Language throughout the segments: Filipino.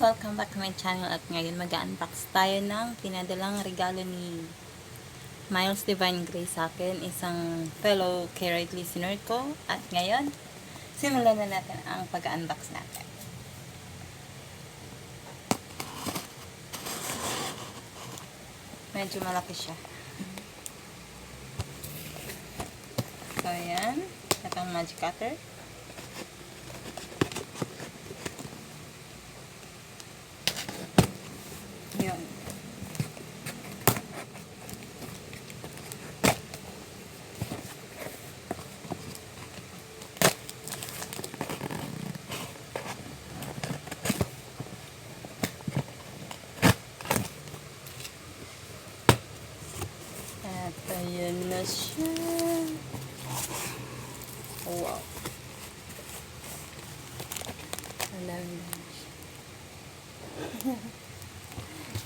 Welcome back to my channel at ngayon mag-unbox tayo ng pinadalang regalo ni Miles Divine Grace sa akin, isang fellow K-Rite listener ko. At ngayon, simulan na natin ang pag-unbox natin. Medyo malaki siya. So, ayan. Itong magic cutter. Yun. At ayan na siya. Wow. Alam na siya.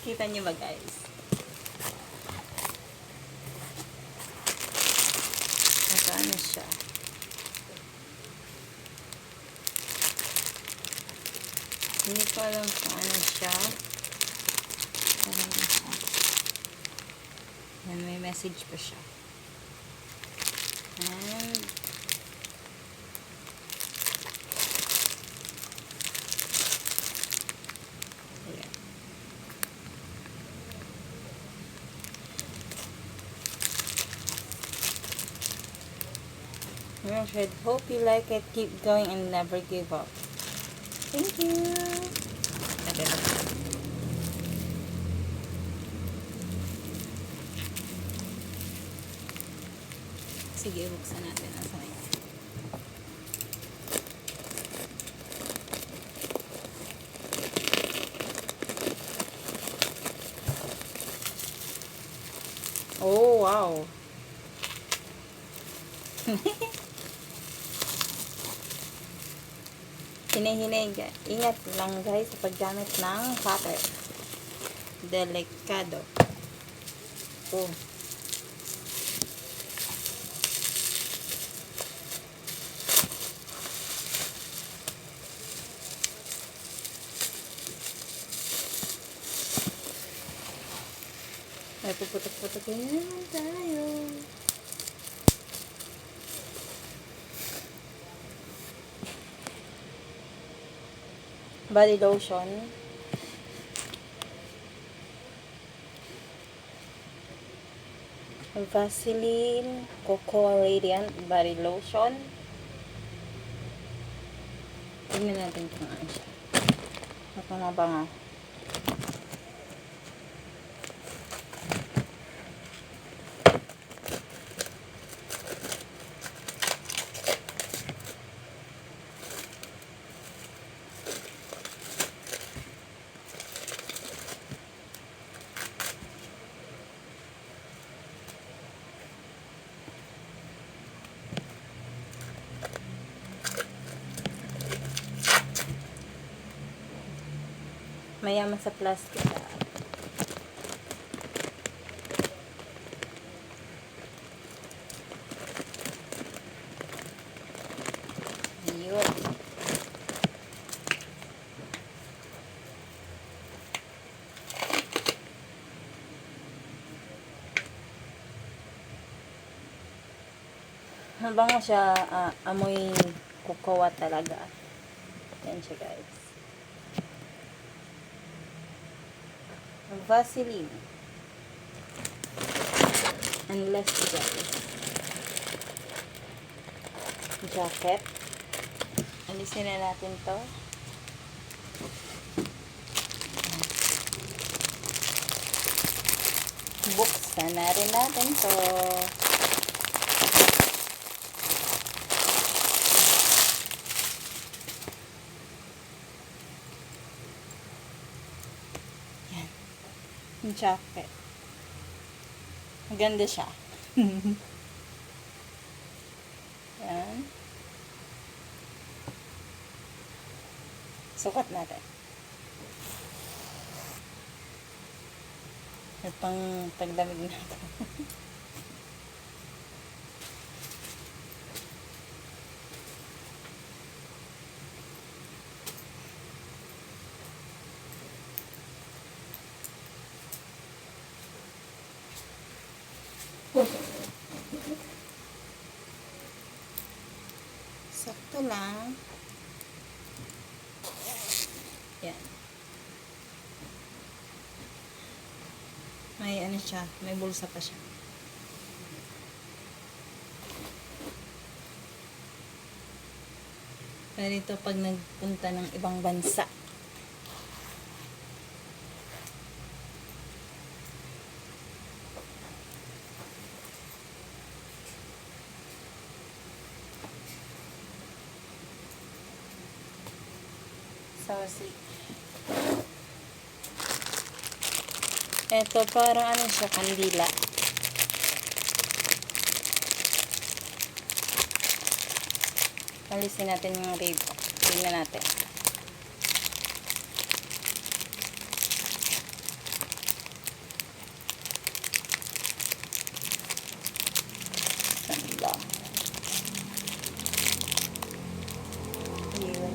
Kita niyo ba, guys? Ano siya? Hindi ko alam kung ano siya. Ano siya? Yan, may message pa siya. And ayan. I should hope you like it. Keep going and never give up. Thank you. Sige, buksan natin. Nasa may. Oh, wow. Hinihinig. Ingat lang, guys, sa paggamit ng cutter. Delikado. Oh. Ay, puputok-putokin naman tayo. Body lotion. Vaseline Cocoa Radiant Body Lotion. Tingnan natin kung ano siya. Ito na ba nga? Mayaman sa plastic. Yun. Mabango siya, amoy cocoa talaga. Yan siya, guys. Vaseline. And less guys. Jacket. Alisin na natin to. Buksan na rin natin to. Jacket. Maganda siya. Yan. Sukat natin. May pang taglamig na ito. Sakto lang. Yan. May ano siya, may bulsa pa siya. Pero ito pag nagpunta ng ibang bansa. Saucy. Ito parang ano siya, kandila. Alisin natin yung ribo. Tingnan natin. Ganda. Yun.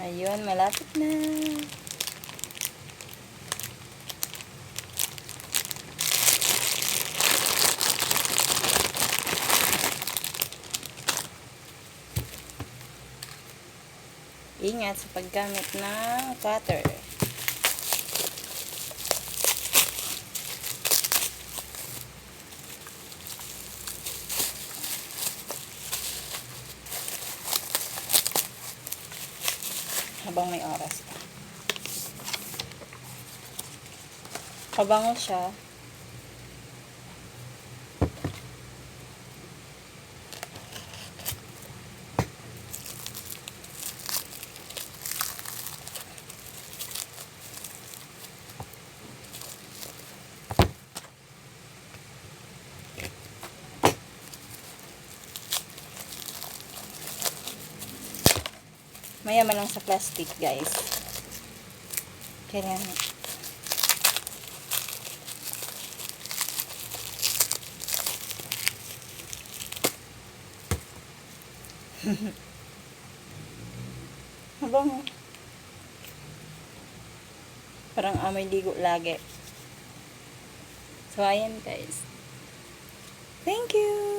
Ayun, malapit na. Ingat sa paggamit ng cutter. Habang may oras pa. Kabango siya. Mayaman lang sa plastic, guys. Kaya habang parang amoy ligo lagi. So, ayan guys. Thank you!